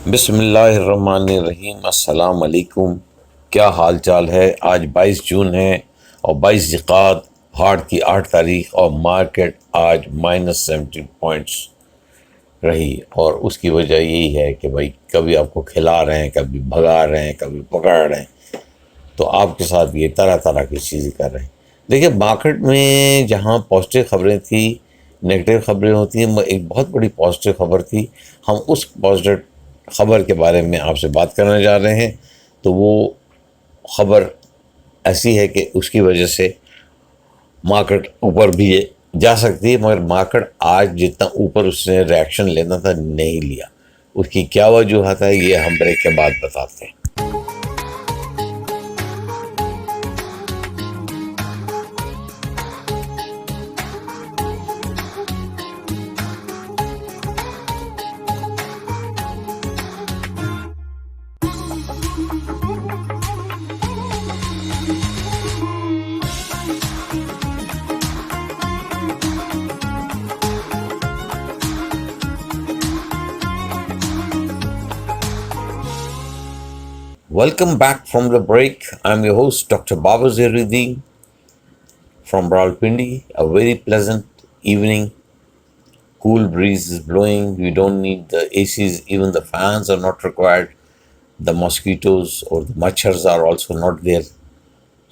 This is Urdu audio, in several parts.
بسم اللہ الرحمن الرحیم۔ السلام علیکم، کیا حال چال ہے؟ آج 22 جون ہے اور 22 ذی ہارٹ کی 8 تاریخ، اور مارکیٹ آج -70 پوائنٹس رہی، اور اس کی وجہ یہی ہے کہ بھائی کبھی آپ کو کھلا رہے ہیں، کبھی بھگا رہے ہیں، کبھی پکڑ رہے ہیں، تو آپ کے ساتھ یہ طرح طرح کی چیزیں کر رہے ہیں۔ دیکھیے، مارکیٹ میں جہاں پازیٹیو خبریں تھیں، نگیٹو خبریں ہوتی ہیں، ایک بہت بڑی پازیٹیو خبر تھی، ہم اس پازیٹیو خبر کے بارے میں آپ سے بات کرنے جا رہے ہیں۔ تو وہ خبر ایسی ہے کہ اس کی وجہ سے مارکیٹ اوپر بھی جا سکتی ہے، مگر مارکیٹ آج جتنا اوپر اس نے ریاکشن لینا تھا نہیں لیا۔ اس کی کیا وجوہات ہے، یہ ہم بریک کے بعد بتاتے ہیں۔ Welcome back from the break. I'm your host, Dr. Baba Zainuddin from Rawalpindi. A very pleasant evening. Cool breeze is blowing. We don't need the ACs. Even the fans are not required. The mosquitoes or the machars are also not there.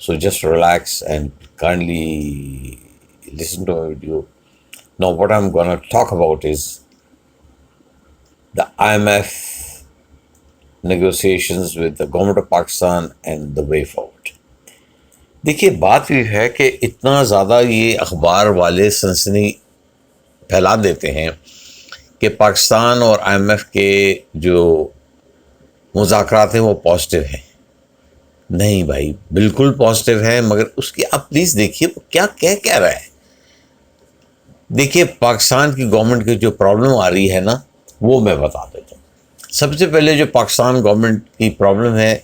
So just relax and kindly listen to my video. Now, what I'm going to talk about is the IMF negotiations with the government of Pakistan and the way forward. دیکھیے، بات یہ ہے کہ اتنا زیادہ یہ اخبار والے سنسنی پھیلا دیتے ہیں کہ پاکستان اور آئی ایم ایف کے جو مذاکرات ہیں وہ پازیٹیو ہیں۔ نہیں بھائی، بالکل پازیٹیو ہیں، مگر اس کی آپ پلیز دیکھیے وہ کیا کہہ رہا ہے۔ دیکھیے، پاکستان کی گورنمنٹ کی جو پرابلم آ رہی ہے نا، وہ میں بتا دیتا ہوں۔ سب سے پہلے جو پاکستان گورنمنٹ کی پرابلم ہے،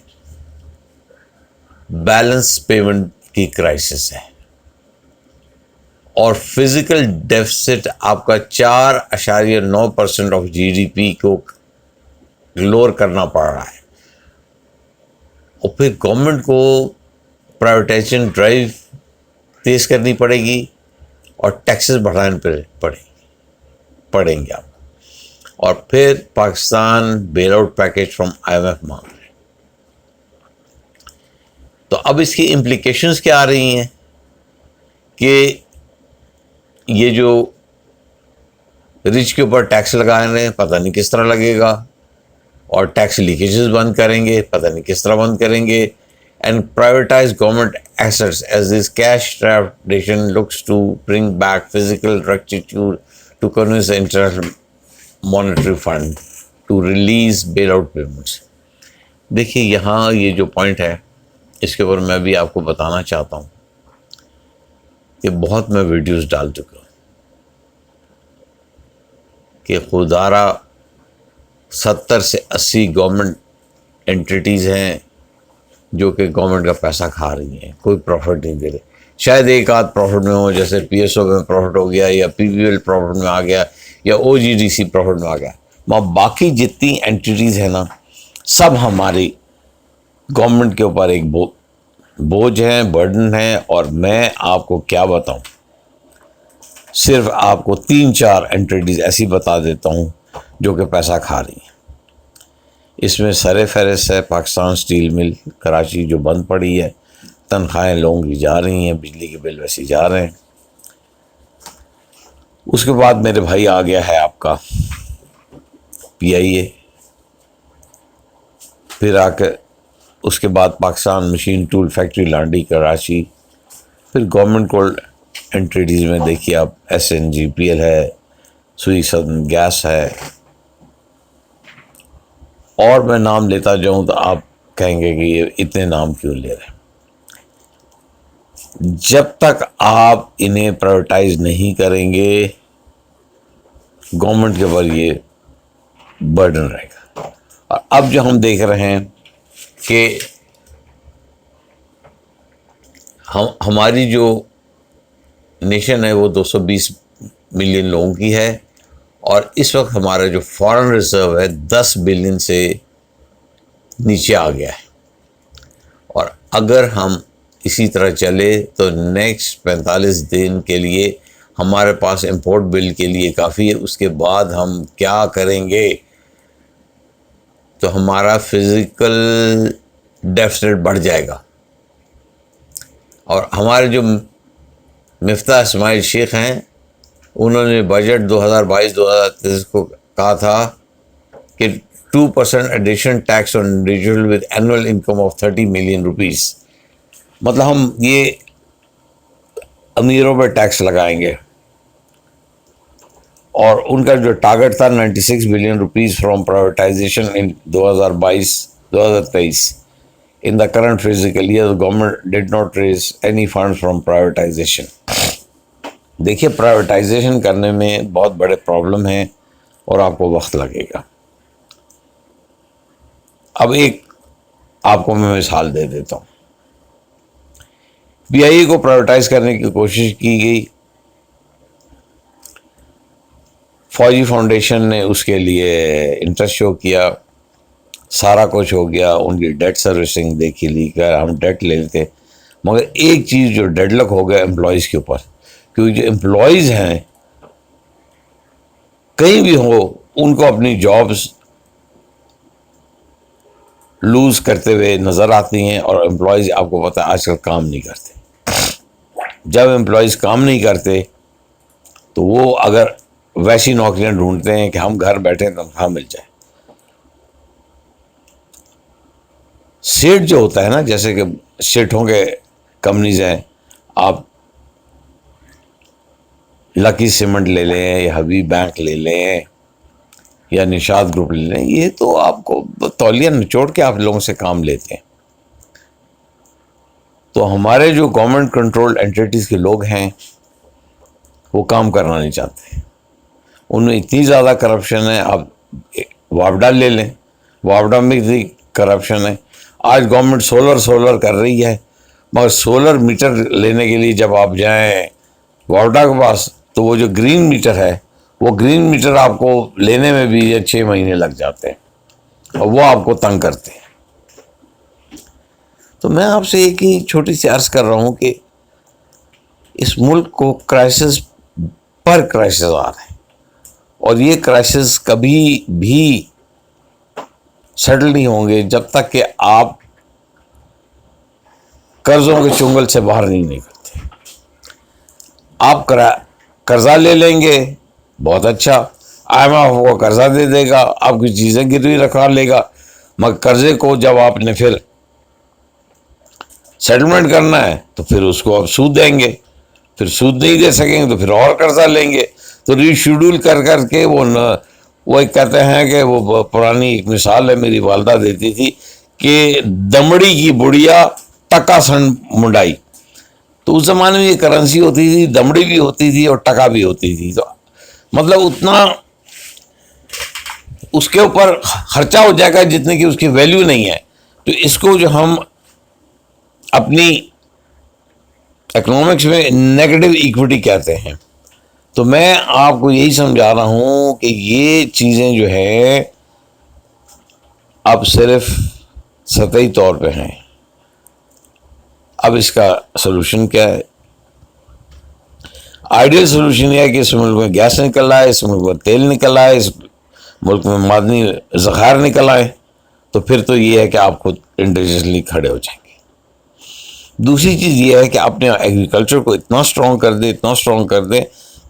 بیلنس پیمنٹ کی کرائسس ہے، اور فزیکل ڈیفیسٹ آپ کا 4.9% آف GDP کو لوور کرنا پڑ رہا ہے، اور پھر گورنمنٹ کو پرائیویٹائزیشن ڈرائیو تیز کرنی پڑے گی، اور ٹیکسز بڑھانے پڑیں گے آپ، اور پھر Pakistan bailout package from IMF مانگ رہے ہیں۔ تو اب اس کی امپلیکیشنز کیا آ رہی ہیں کہ یہ جو رچ کے اوپر ٹیکس لگا رہے ہیں، پتہ نہیں کس طرح لگے گا، اور ٹیکس لیکیجز بند کریں گے، پتہ نہیں کس طرح بند کریں گے، and privatize government assets as this cash strapped nation looks to bring back physical rectitude to convince International Monetary Fund to release bailout payments. دیکھیے، یہاں یہ جو پوائنٹ ہے، اس کے اوپر میں بھی آپ کو بتانا چاہتا ہوں کہ بہت میں ویڈیوز ڈال چکا ہوں کہ خدارہ 70 سے 80 گورنمنٹ انٹیٹیز ہیں جو کہ گورنمنٹ کا پیسہ کھا رہی ہیں، کوئی پروفٹ نہیں دے رہے۔ شاید ایک آدھ پروفٹ میں ہو، جیسے PSO میں پروفٹ ہو گیا، یا PPL پروفٹ میں آ گیا، یا OGDC پروفٹ میں آ گیا، باقی جتنی انٹیٹیز ہیں نا، سب ہماری گورنمنٹ کے اوپر ایک بوجھ ہیں، برڈن ہے۔ اور میں آپ کو کیا بتاؤں، صرف آپ کو 3-4 انٹیٹیز ایسی بتا دیتا ہوں جو کہ پیسہ کھا رہی ہیں۔ اس میں سر فہرست ہے پاکستان اسٹیل مل کراچی، جو بند پڑی ہے، تنخواہیں لوگوں کی جا رہی ہیں، بجلی کے بل ویسے جا رہے ہیں۔ اس کے بعد میرے بھائی آ گیا ہے آپ کا PIA، پھر آ کے اس کے بعد Pakistan machine tool factory Landhi Karachi, پھر گورنمنٹ کو انٹیٹیز میں دیکھیے آپ SNGPL ہے، سوئی سدرن گیس ہے، اور میں نام لیتا جاؤں تو آپ کہیں گے کہ یہ اتنے نام کیوں لے رہے ہیں۔ جب تک آپ انہیں پرائیویٹائز نہیں کریں گے، گورنمنٹ کے اوپر یہ برڈن رہے گا۔ اور اب جو ہم دیکھ رہے ہیں کہ ہماری جو نیشن ہے وہ 220 ملین لوگوں کی ہے، اور اس وقت ہمارا جو فارن ریزرو ہے 10 بلین سے نیچے آ گیا ہے، اور اگر ہم اسی طرح چلے تو نیکسٹ 45 دن کے لیے ہمارے پاس امپورٹ بل کے لیے کافی ہے. اس کے بعد ہم کیا کریں گے؟ تو ہمارا فزیکل ڈیفیسٹ بڑھ جائے گا. اور ہمارے جو مفتاح اسماعیل شیخ ہیں، انہوں نے بجٹ 2022-2023 کو کہا تھا کہ 2% addition tax on individual with annual income of 30 million rupees. مطلب ہم یہ امیروں پہ ٹیکس لگائیں گے، اور ان کا جو ٹارگٹ تھا 96 billion rupees from privatisation in 2022-2023. In the current fiscal year, the government did not raise any funds from privatization. دیکھیے پرائیویٹائزیشن کرنے میں بہت بڑے پرابلم ہیں اور آپ کو وقت لگے گا. اب ایک آپ کو میں مثال دے دیتا ہوں. پی آئی اے کو پرائیویٹائز کرنے کی کوشش کی گئی. فوجی فاؤنڈیشن نے اس کے لیے انٹرسٹ شو کیا، سارا کچھ ہو گیا، ان کی ڈیٹ سروسنگ دیکھی لی کہ ہم ڈیٹ لے لیتے. مگر ایک چیز جو ڈیڈ لک ہو گیا امپلائیز کے اوپر، کیونکہ جو امپلائیز ہیں کہیں بھی ہو ان کو اپنی جابز لوز کرتے ہوئے نظر آتی ہیں. اور امپلائیز آپ کو پتہ ہے آج کل کام نہیں کرتے. جب امپلائیز کام نہیں کرتے تو وہ اگر ویسی نوکریاں ڈھونڈتے ہیں کہ ہم گھر بیٹھے تنخواہ مل جائے. سیٹ جو ہوتا ہے نا، جیسے کہ سیٹوں کے کمپنیز ہیں، آپ لکی سیمنٹ لے لیں یا حبیب بینک لے لیں یا نشاد گروپ لے لیں، یہ تو آپ کو تولیہ نچوڑ کے آپ لوگوں سے کام لیتے ہیں. تو ہمارے جو گورنمنٹ کنٹرول اینٹیٹیز کے لوگ ہیں وہ کام کرنا نہیں چاہتے. ان میں اتنی زیادہ کرپشن ہے. آپ واپڈا لے لیں، واپڈا میں اتنی کرپشن ہے. آج گورنمنٹ سولر کر رہی ہے، مگر سولر میٹر لینے کے لیے جب آپ جائیں واپڈا کے پاس تو وہ جو گرین میٹر ہے، وہ گرین میٹر آپ کو لینے میں بھی 6 مہینے لگ جاتے ہیں اور وہ آپ کو تنگ کرتے ہیں. تو میں آپ سے ایک ہی چھوٹی سی عرض کر رہا ہوں کہ اس ملک کو کرائسس پر کرائسس آ رہے ہیں، اور یہ کرائسس کبھی بھی سیٹل نہیں ہوں گے جب تک کہ آپ قرضوں کے چنگل سے باہر نہیں نکلتے. آپ قرضہ لے لیں گے، بہت اچھا، آئی ایم ایف کو قرضہ دے دے گا، آپ کی چیزیں گروی رکھا لے گا. مگر قرضے کو جب آپ نے پھر سیٹلمنٹ کرنا ہے تو پھر اس کو آپ سود دیں گے، پھر سود نہیں دے سکیں گے تو پھر اور قرضہ لیں گے. تو ری شیڈول کر کے وہ ایک کہتے ہیں کہ وہ پرانی ایک مثال ہے میری والدہ دیتی تھی کہ دمڑی کی بڑھیا ٹکا سن منڈائی. تو اس زمانے میں یہ کرنسی ہوتی تھی، دمڑی بھی ہوتی تھی اور ٹکا بھی ہوتی تھی. تو مطلب اتنا اس کے اوپر خرچہ ہو جائے گا جتنے کی اس کی ویلیو نہیں ہے. تو اس کو جو ہم اپنی اکنامکس میں نیگیٹو ایکوٹی کہتے ہیں. تو میں آپ کو یہی سمجھا رہا ہوں کہ یہ چیزیں جو ہے اب صرف سطحی طور پہ ہیں. اب اس کا سلوشن کیا ہے؟ آئیڈیل سلوشن یہ ہے کہ اس ملک میں گیس نکل آئے، اس ملک میں تیل نکل آئے، اس ملک میں معدنی ذخائر نکل آئے. تو پھر تو یہ ہے کہ آپ خود انڈیپینڈنٹلی کھڑے ہو جائیں گے. دوسری چیز یہ ہے کہ اپنے ایگریکلچر کو اتنا اسٹرانگ کر دیں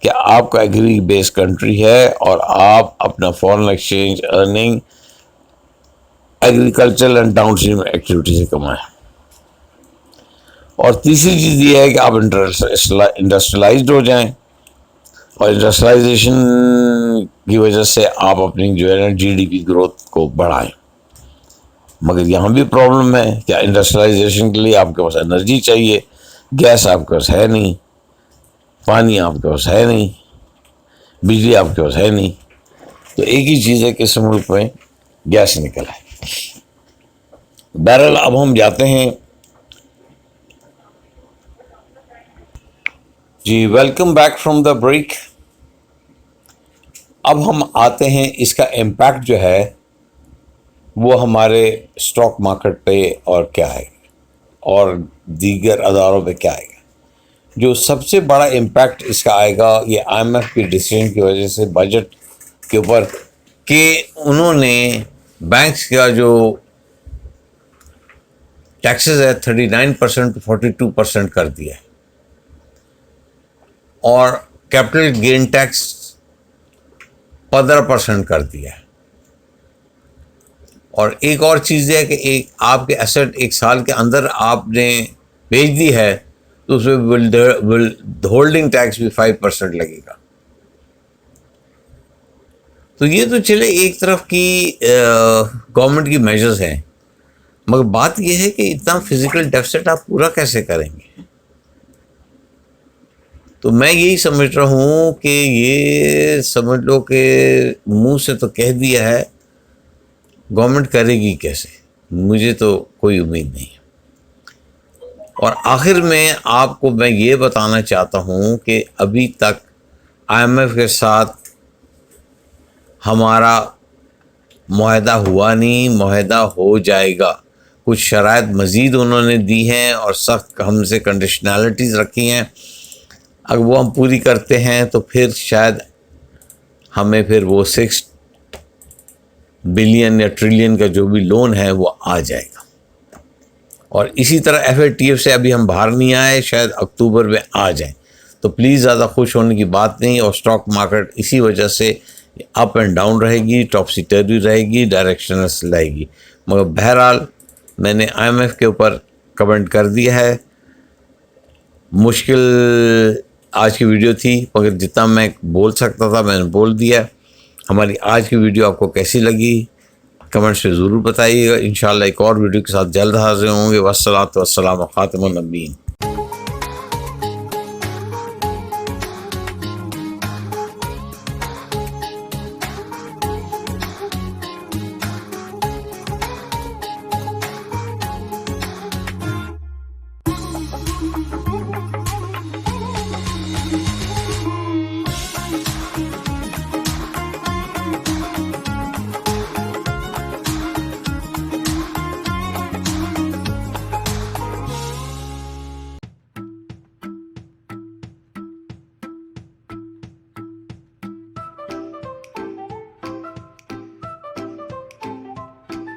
کہ آپ کا ایگری بیس کنٹری ہے اور آپ اپنا foreign exchange earning agriculture and down stream activity سے کمائیں. اور تیسری چیز یہ ہے کہ آپ انڈسٹریلائزڈ ہو جائیں، اور انڈسٹریلائزیشن کی وجہ سے آپ اپنی جو ہے نا جی ڈی پی گروتھ کو بڑھائیں. مگر یہاں بھی پرابلم ہے کہ انڈسٹریلائزیشن کے لیے آپ کے پاس انرجی چاہیے. گیس آپ کے پاس ہے نہیں، پانی آپ کے پاس ہے نہیں، بجلی آپ کے پاس ہے نہیں. تو ایک ہی چیز ہے کہ اس ملک میں گیس نکل ہے. بہرحال اب ہم جاتے ہیں. جی welcome back from the break. اب ہم آتے ہیں اس کا امپیکٹ جو ہے وہ ہمارے اسٹاک مارکیٹ پہ اور کیا ہے اور دیگر اداروں پہ کیا آئے گا. جو سب سے بڑا امپیکٹ اس کا آئے گا یہ IMF کی ڈیسیژن کی وجہ سے بجٹ کے اوپر کہ انہوں نے بینکس کا جو ٹیکسز ہے 39% 42% کر دیا ہے اور کیپٹل گین ٹیکس 15% کر دیا ہے. اور ایک اور چیز ہے کہ ایک آپ کے ایسٹ ایک سال کے اندر آپ نے بیچ دی ہے تو اس میں ہولڈنگ ٹیکس بھی 5% لگے گا. تو یہ تو چلے ایک طرف کی گورنمنٹ کی میجرز ہیں، مگر بات یہ ہے کہ اتنا فزیکل ڈیفیسٹ آپ پورا کیسے کریں گے؟ تو میں یہی سمجھ رہا ہوں کہ یہ سمجھ لو کہ منہ سے تو کہہ دیا ہے، گورنمنٹ کرے گی کیسے؟ مجھے تو کوئی امید نہیں. اور آخر میں آپ کو میں یہ بتانا چاہتا ہوں کہ ابھی تک IMF کے ساتھ ہمارا معاہدہ ہوا نہیں، معاہدہ ہو جائے گا. کچھ شرائط مزید انہوں نے دی ہیں اور سخت ہم سے کنڈیشنالٹیز رکھی ہیں. اگر وہ ہم پوری کرتے ہیں تو پھر شاید ہمیں پھر وہ 6 بلین یا ٹریلین کا جو بھی لون ہے وہ آ جائے گا. اور اسی طرح FATF سے ابھی ہم باہر نہیں آئے، شاید اکتوبر میں آ جائیں. تو پلیز زیادہ خوش ہونے کی بات نہیں. اور اسٹاک مارکیٹ اسی وجہ سے اپ اینڈ ڈاؤن رہے گی، ٹاپسی ٹروی رہے گی، ڈائریکشنس رہے گی. مگر بہرحال میں نے IMF کے اوپر کمنٹ کر دیا ہے. مشکل آج کی ویڈیو تھی مگر جتنا میں بول سکتا تھا میں نے بول دیا. ہماری آج کی ویڈیو آپ کو کیسی لگی کمنٹس میں ضرور بتائیے گا. انشاءاللہ ایک اور ویڈیو کے ساتھ جلد حاضر ہوں گے. والصلاۃ والسلام خاتم النبیین.